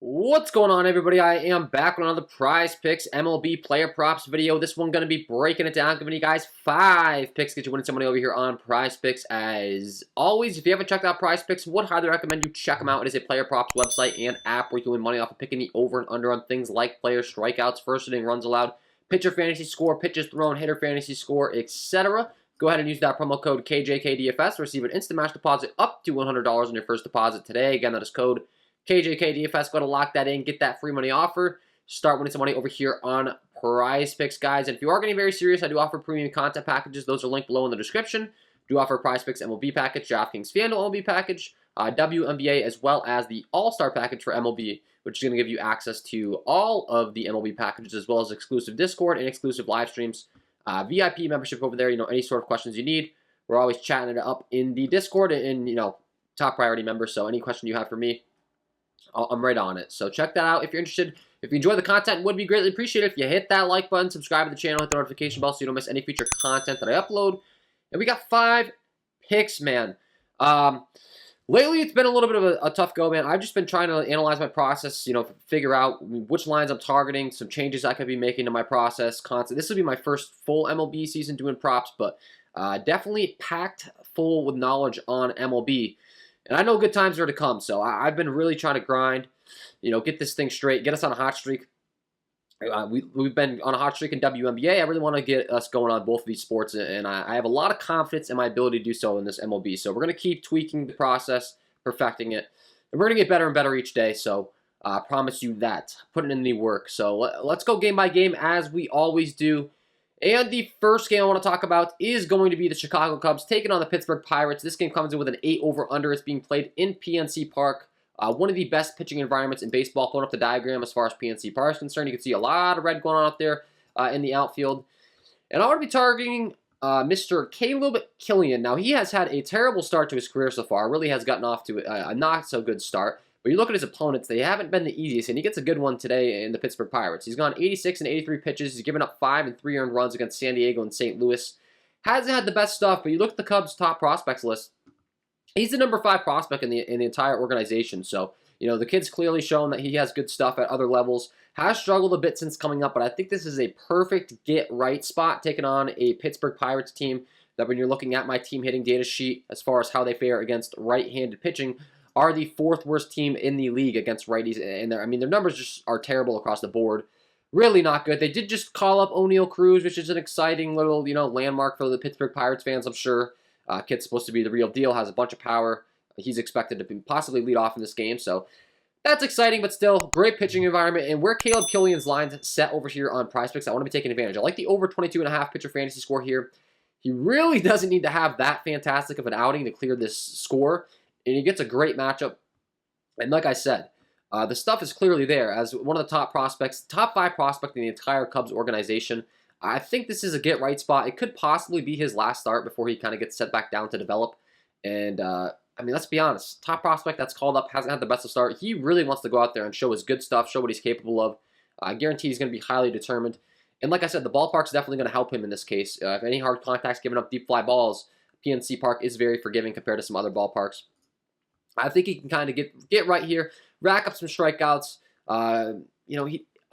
What's going on, everybody? I am back with another Prizepicks MLB player props video. This one going to be breaking it down, giving you guys 5 picks, get you winning some money over here on Prizepicks. As always, if you haven't checked out Prizepicks, would highly recommend you check them out. It is a player props website and app where you can win money off of picking the over and under on things like player strikeouts, first inning runs allowed, pitcher fantasy score, pitches thrown, hitter fantasy score, etc. Go ahead and use that promo code KJK DFS to receive an instant match deposit up to $100 on your first deposit today. Again, that is code KJK DFS. Go to lock that in, get that free money offer, start winning some money over here on Prizepicks, guys. And if you are getting very serious, I do offer premium content packages. Those are linked below in the description. Do offer Prizepicks MLB package, DraftKings FanDuel MLB package, WNBA, as well as the All-Star package for MLB, which is going to give you access to all of the MLB packages, as well as exclusive Discord and exclusive live streams, VIP membership over there. Any sort of questions you need, we're always chatting it up in the Discord and top priority members. So any question you have for me, I'm right on it. So check that out if you're interested. If you enjoy the content, it would be greatly appreciated if you hit that like button, subscribe to the channel, hit the notification bell so you don't miss any future content that I upload. And we got 5 picks, man. Lately, it's been a little bit of a tough go, man. I've just been trying to analyze my process, figure out which lines I'm targeting, some changes I could be making to my process. This will be my first full MLB season doing props, but definitely packed full with knowledge on MLB. And I know good times are to come, so I've been really trying to grind, get this thing straight, get us on a hot streak. We've been on a hot streak in WNBA. I really want to get us going on both of these sports, and I have a lot of confidence in my ability to do so in this MLB. So we're going to keep tweaking the process, perfecting it, and we're going to get better and better each day. So I promise you that. Putting in the work. So let's go game by game as we always do. And the first game I want to talk about is going to be the Chicago Cubs taking on the Pittsburgh Pirates. This game comes in with an 8 over-under. It's being played in PNC Park. One of the best pitching environments in baseball. Pulling up the diagram as far as PNC Park is concerned, you can see a lot of red going on out there in the outfield. And I want to be targeting Mr. Caleb Killian. Now, he has had a terrible start to his career so far. Really has gotten off to a not-so-good start. But you look at his opponents, they haven't been the easiest, and he gets a good one today in the Pittsburgh Pirates. He's gone 86 and 83 pitches. He's given up 5 and 3 earned runs against San Diego and St. Louis. Hasn't had the best stuff, but you look at the Cubs' top prospects list, he's the number 5 prospect in the entire organization. So, the kid's clearly shown that he has good stuff at other levels. Has struggled a bit since coming up, but I think this is a perfect get-right spot, taking on a Pittsburgh Pirates team that when you're looking at my team hitting data sheet as far as how they fare against right-handed pitching, are the 4th worst team in the league against righties, and their numbers just are terrible across the board. Really not good. They did just call up O'Neal Cruz, which is an exciting little, landmark for the Pittsburgh Pirates fans, I'm sure. Kid's supposed to be the real deal, has a bunch of power. He's expected to possibly lead off in this game, so that's exciting, but still, great pitching environment. And where Caleb Killian's line's set over here on Prizepicks, I want to be taking advantage. I like the over 22.5 pitcher fantasy score here. He really doesn't need to have that fantastic of an outing to clear this score. And he gets a great matchup. And like I said, the stuff is clearly there as one of the top prospects, top 5 prospect in the entire Cubs organization. I think this is a get-right spot. It could possibly be his last start before he kind of gets set back down to develop. And, let's be honest. Top prospect that's called up hasn't had the best of start. He really wants to go out there and show his good stuff, show what he's capable of. I guarantee he's going to be highly determined. And like I said, the ballpark's definitely going to help him in this case. If any hard contact's giving up deep fly balls, PNC Park is very forgiving compared to some other ballparks. I think he can kind of get right here, rack up some strikeouts.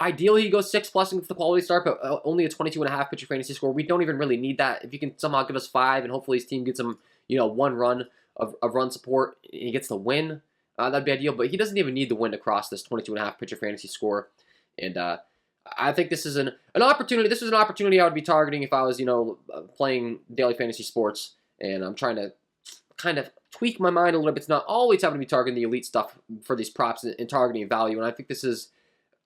Ideally he goes 6+ and gets the quality start, but only a 22.5 pitcher fantasy score. We don't even really need that. If you can somehow give us 5, and hopefully his team gets him, 1 run of run support, and he gets the win, that'd be ideal. But he doesn't even need the win to cross this 22.5 pitcher fantasy score. And I think this is an opportunity. This was an opportunity I would be targeting if I was, playing daily fantasy sports, and I'm trying to kind of tweak my mind a little bit. It's not always having to be targeting the elite stuff for these props and targeting value, and I think this is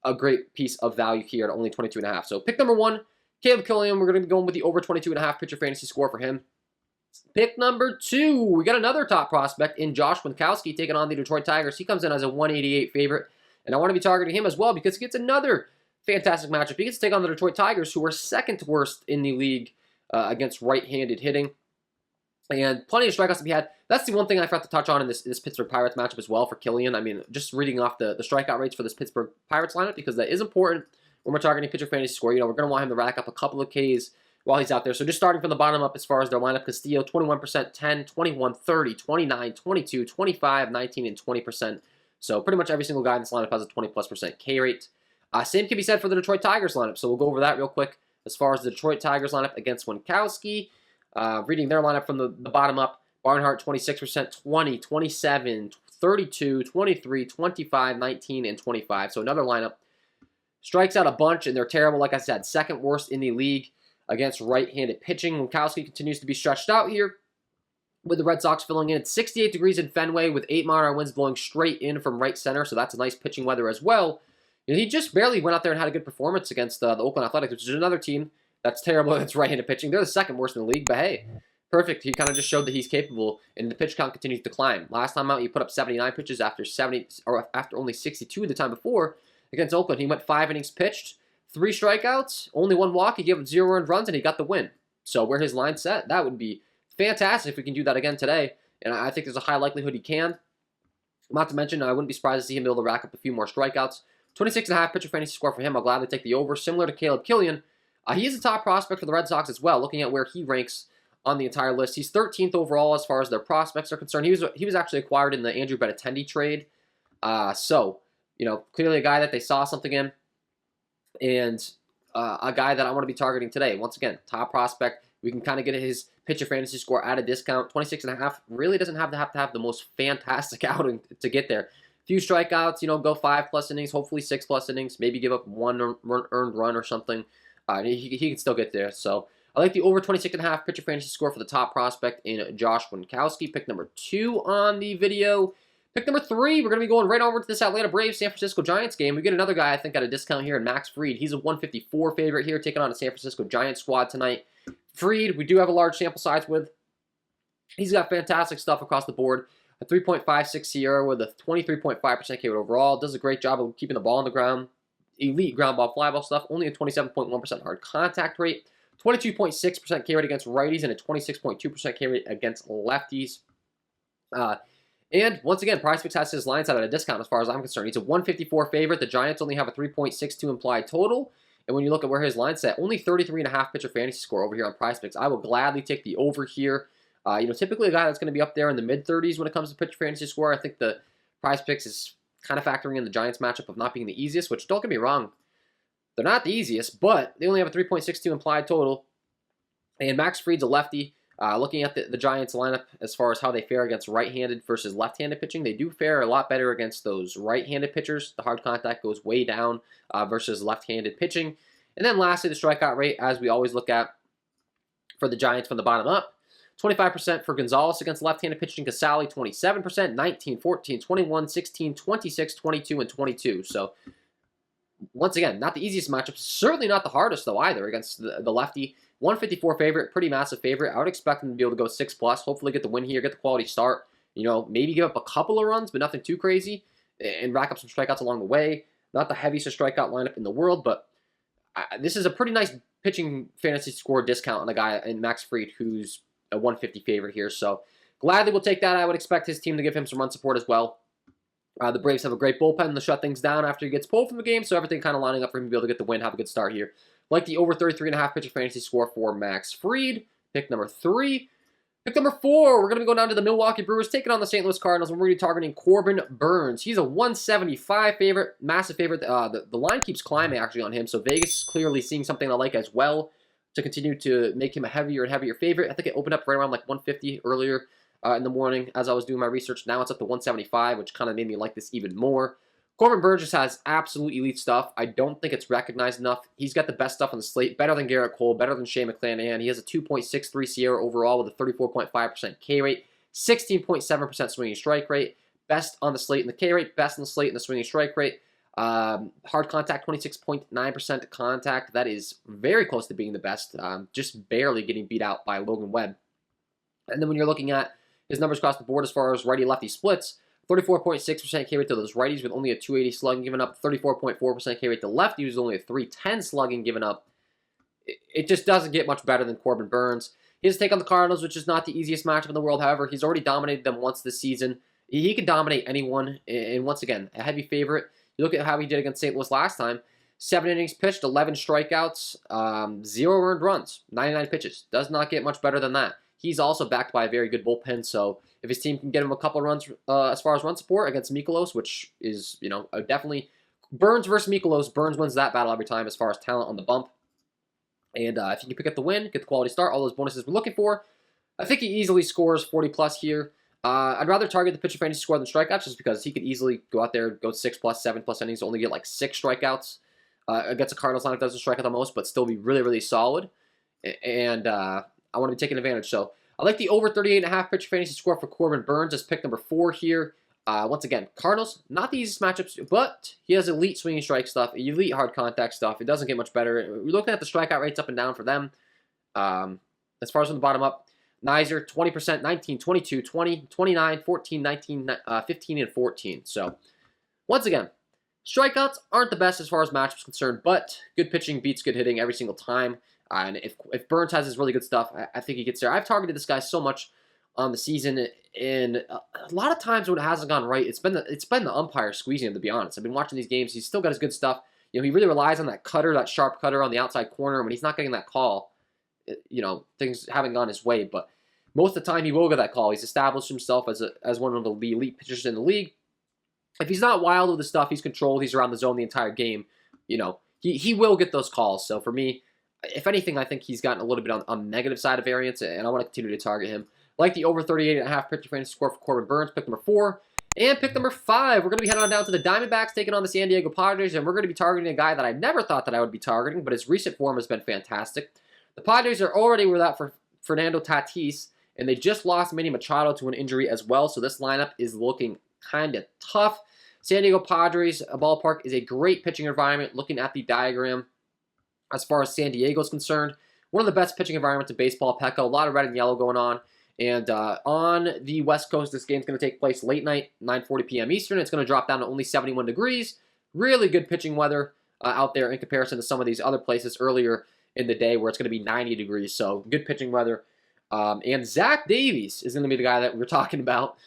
a great piece of value here at only 22.5. So pick number 1, Caleb Killian. We're going to be going with the over 22.5 pitcher fantasy score for him. Pick number 2, we got another top prospect in Josh Winkowski taking on the Detroit Tigers. He comes in as a 188 favorite, and I want to be targeting him as well because he gets another fantastic matchup. He gets to take on the Detroit Tigers, who are 2nd worst in the league against right-handed hitting. And plenty of strikeouts to be had. That's the one thing I forgot to touch on in this Pittsburgh Pirates matchup as well for Killian. Just reading off the strikeout rates for this Pittsburgh Pirates lineup, because that is important when we're targeting pitcher fantasy score. We're going to want him to rack up a couple of Ks while he's out there. So just starting from the bottom up as far as their lineup, Castillo, 21%, 10, 21, 30, 29, 22, 25, 19, and 20%. So pretty much every single guy in this lineup has a 20+% K rate. Same can be said for the Detroit Tigers lineup, so we'll go over that real quick. As far as the Detroit Tigers lineup against Winkowski, reading their lineup from the bottom up, Barnhart 26%, 20, 27, 32, 23, 25, 19, and 25. So another lineup. Strikes out a bunch, and they're terrible, like I said. Second worst in the league against right-handed pitching. Winkowski continues to be stretched out here, with the Red Sox filling in. It's 68 degrees in Fenway with 8-mile-an-hour winds blowing straight in from right center, so that's a nice pitching weather as well. And he just barely went out there and had a good performance against the Oakland Athletics, which is another team that's terrible against right-handed pitching. They're the second worst in the league, but hey, perfect. He kind of just showed that he's capable, and the pitch count continues to climb. Last time out, he put up 79 pitches after only 62 the time before. Against Oakland, he went 5 innings pitched, 3 strikeouts, only 1 walk. He gave up 0 earned runs, and he got the win. So where his line's set, that would be fantastic if we can do that again today. And I think there's a high likelihood he can. Not to mention, I wouldn't be surprised to see him be able to rack up a few more strikeouts. 26.5 pitcher fantasy score for him. I'll gladly take the over. Similar to Caleb Killian, he is a top prospect for the Red Sox as well, looking at where he ranks on the entire list. He's 13th overall as far as their prospects are concerned. He was actually acquired in the Andrew Benintendi trade. So, you know, clearly a guy that they saw something in, and a guy that I want to be targeting today. Once again, top prospect. We can kind of get his pitcher fantasy score at a discount. 26.5 really doesn't have to have the most fantastic outing to get there. Few strikeouts, you know, go 5+ innings, hopefully 6+ innings, maybe give up 1 earned run or something. He can still get there. So I like the over 26.5 pitcher fantasy score for the top prospect in Josh Winkowski. Pick number 2 on the video. Pick number 3, we're going to be going right over to this Atlanta Braves San Francisco Giants game. We get another guy, I think, at a discount here in Max Fried. He's a 154 favorite here, taking on a San Francisco Giants squad tonight. Fried, we do have a large sample size with. He's got fantastic stuff across the board. A 3.56 Sierra with a 23.5% K rate overall. Does a great job of keeping the ball on the ground. Elite ground ball, fly ball stuff. Only a 27.1% hard contact rate. 22.6% K rate against righties and a 26.2% K rate against lefties. And once again, Prizepicks has his line set at a discount as far as I'm concerned. He's a 154 favorite. The Giants only have a 3.62 implied total. And when you look at where his line's set, only 33.5 pitcher fantasy score over here on Prizepicks. I will gladly take the over here. You know, typically a guy that's going to be up there in the mid-30s when it comes to pitcher fantasy score. I think the Prizepicks is kind of factoring in the Giants matchup of not being the easiest, which don't get me wrong, they're not the easiest, but they only have a 3.62 implied total. And Max Fried's a lefty. Looking at the Giants lineup as far as how they fare against right-handed versus left-handed pitching, they do fare a lot better against those right-handed pitchers. The hard contact goes way down versus left-handed pitching. And then lastly, the strikeout rate, as we always look at for the Giants from the bottom up. 25% for Gonzalez against left-handed pitching. Casali, 27%, 19, 14, 21, 16, 26, 22, and 22. So, once again, not the easiest matchup. Certainly not the hardest, though, either, against the lefty. 154 favorite, pretty massive favorite. I would expect them to be able to go 6+. Hopefully get the win here, get the quality start. You know, maybe give up a couple of runs, but nothing too crazy. And rack up some strikeouts along the way. Not the heaviest strikeout lineup in the world, but this is a pretty nice pitching fantasy score discount on a guy in Max Fried who's a 150 favorite here. So gladly we'll take that. I would expect his team to give him some run support as well. The Braves have a great bullpen to shut things down after he gets pulled from the game, so everything kind of lining up for him to be able to get the win, have a good start here. Like the over 33.5 pitcher fantasy score for Max Fried. Pick number 3. Pick number 4, we're going to be going down to the Milwaukee Brewers, taking on the St. Louis Cardinals, and we're going to be targeting Corbin Burnes. He's a 175 favorite, massive favorite. The line keeps climbing, actually, on him, so Vegas is clearly seeing something I like as well to continue to make him a heavier and heavier favorite. I think it opened up right around like 150 earlier in the morning as I was doing my research. Now it's up to 175, which kind of made me like this even more. Corbin Burnes just has absolute elite stuff. I don't think it's recognized enough. He's got the best stuff on the slate, better than Garrett Cole, better than Shane McClanahan. He has a 2.63 Sierra overall with a 34.5% K rate, 16.7% swinging strike rate, best on the slate in the K rate, best on the slate in the swinging strike rate. Hard contact, 26.9% contact. That is very close to being the best, just barely getting beat out by Logan Webb. And then when you're looking at his numbers across the board as far as righty-lefty splits, 34.6% K rate to those righties with only a 280 slugging given up, 34.4% K rate to lefties with only a 310 slugging given up. It just doesn't get much better than Corbin Burnes. His take on the Cardinals, which is not the easiest matchup in the world, however, he's already dominated them once this season. He can dominate anyone, and once again, a heavy favorite. You look at how he did against St. Louis last time. 7 innings pitched, 11 strikeouts, 0 earned runs, 99 pitches. Does not get much better than that. He's also backed by a very good bullpen, so If his team can get him a couple runs as far as run support against Mikolos, which is, definitely Burns versus Mikolos. Burns wins that battle every time as far as talent on the bump. And if you can pick up the win, get the quality start, all those bonuses we're looking for, I think he easily scores 40+ here. I'd rather target the pitcher fantasy score than strikeouts just because he could easily go out there, go 6+, 7+ innings, only get like 6 strikeouts against a Cardinals lineup that doesn't strike out the most, but still be really, really solid. And I want to be taking advantage. So I like the over 38.5 pitcher fantasy score for Corbin Burns as pick number 4 here. Once again, Cardinals, not the easiest matchups, but he has elite swinging strike stuff, elite hard contact stuff. It doesn't get much better. We're looking at the strikeout rates up and down for them. As far as on the bottom up, Nizer, 20%, 19, 22, 20, 29, 14, 19, 15, and 14. So, once again, strikeouts aren't the best as far as matchups concerned, but good pitching beats good hitting every single time. And if Burns has his really good stuff, I think he gets there. I've targeted this guy so much on the season, and a lot of times when it hasn't gone right, it's been the umpire squeezing him, to be honest. I've been watching these games. He's still got his good stuff. He really relies on that cutter, that sharp cutter on the outside corner. When he's not getting that call, things haven't gone his way, but most of the time he will get that call. He's established himself as one of the elite pitchers in the league. If he's not wild with the stuff, he's controlled, he's around the zone the entire game, he will get those calls. So for me, if anything, I think he's gotten a little bit on the negative side of variance, and I want to continue to target him. Like the over 38.5 pitcher fantasy score for Corbin Burns, pick number 4. And pick number 5, we're going to be heading on down to the Diamondbacks, taking on the San Diego Padres, and we're going to be targeting a guy that I never thought that I would be targeting, but his recent form has been fantastic. The Padres are already without for Fernando Tatis, and they just lost Manny Machado to an injury as well, so this lineup is looking kind of tough. San Diego Padres ballpark is a great pitching environment. Looking at the diagram, as far as San Diego is concerned, one of the best pitching environments in baseball. Petco, a lot of red and yellow going on. And on the West Coast, this game's going to take place late night, 9:40 p.m. Eastern. It's going to drop down to only 71 degrees. Really good pitching weather out there in comparison to some of these other places earlier in the day where it's going to be 90 degrees. So good pitching weather. And Zach Davies is going to be the guy that we're talking about.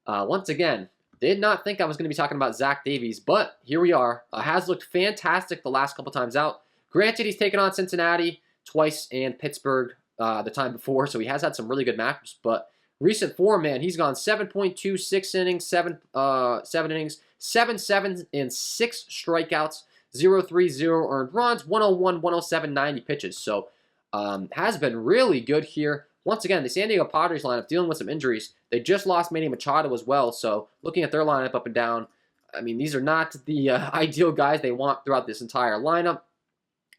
Once again, did not think I was going to be talking about Zach Davies, but here we are. Has looked fantastic the last couple times out. Granted, he's taken on Cincinnati twice and Pittsburgh the time before, so he has had some really good matchups. But recent form, man, he's gone 7.26 innings, 7 innings, 7 and 6 strikeouts, 0-3, 0 earned runs, 101, 107, 90 pitches. So has been really good here. Once again, the San Diego Padres lineup dealing with some injuries. They just lost Manny Machado as well, so looking at their lineup up and down, I mean, these are not the ideal guys they want throughout this entire lineup.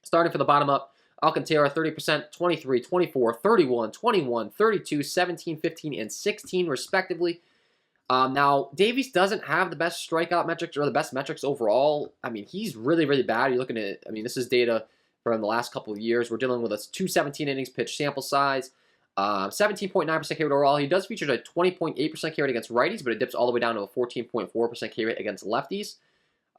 Starting from the bottom up, Alcantara, 30%, 23, 24, 31, 21, 32, 17, 15, and 16, respectively. Now, Davies doesn't have the best strikeout metrics or the best metrics overall. I mean, he's really, really bad. You're looking at, this is data from the last couple of years. We're dealing with a 217 innings pitch sample size. 17.9% K rate overall. He does feature a 20.8% K rate against righties, but it dips all the way down to a 14.4% K rate against lefties.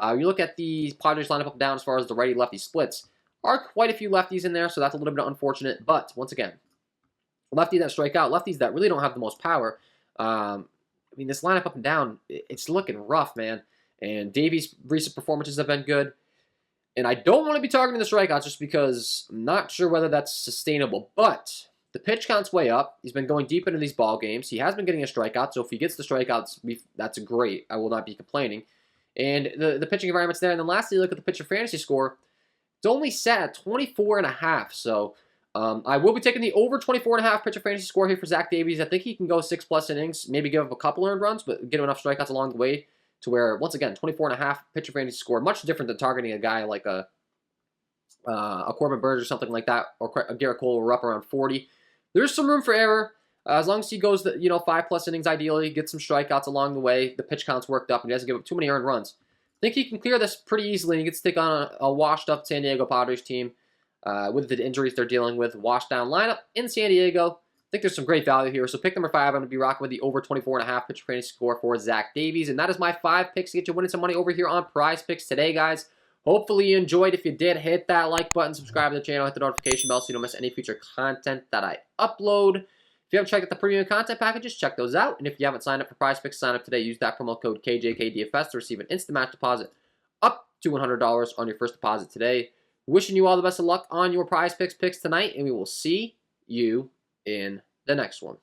You look at the Padres lineup up and down as far as the righty-lefty splits. Are quite a few lefties in there, so that's a little bit unfortunate. But once again, lefties that strike out, lefties that really don't have the most power. This lineup up and down, it's looking rough, man. And Davies' recent performances have been good. And I don't want to be targeting the strikeouts just because I'm not sure whether that's sustainable. But the pitch count's way up. He's been going deep into these ball games. He has been getting a strikeout, so if he gets the strikeouts, that's great. I will not be complaining. And the pitching environment's there. And then lastly, look at the pitcher fantasy score. It's only set at 24.5, so I will be taking the over 24.5 pitcher fantasy score here for Zach Davies. I think he can go 6+ innings, maybe give up a couple earned runs, but get enough strikeouts along the way to where, once again, 24.5 pitcher fantasy score, much different than targeting a guy like a Corbin Burns or something like that, or a Garrett Cole, or up around 40. There's some room for error. As long as he goes, 5+ innings ideally, gets some strikeouts along the way, the pitch count's worked up, and he doesn't give up too many earned runs. I think he can clear this pretty easily. He gets to take on a washed-up San Diego Padres team with the injuries they're dealing with. Washed-down lineup in San Diego. I think there's some great value here. So pick number 5, I'm going to be rocking with the over 24.5 pitcher fantasy score for Zach Davies. And that is my 5 picks to get you winning some money over here on Prizepicks today, guys. Hopefully you enjoyed. If you did, hit that like button, subscribe to the channel, hit the notification bell so you don't miss any future content that I upload. If you haven't checked out the premium content packages, check those out. And if you haven't signed up for Prizepicks, sign up today. Use that promo code KJK DFS to receive an instant match deposit up to $100 on your first deposit today. Wishing you all the best of luck on your Prizepicks picks tonight, and we will see you in the next one.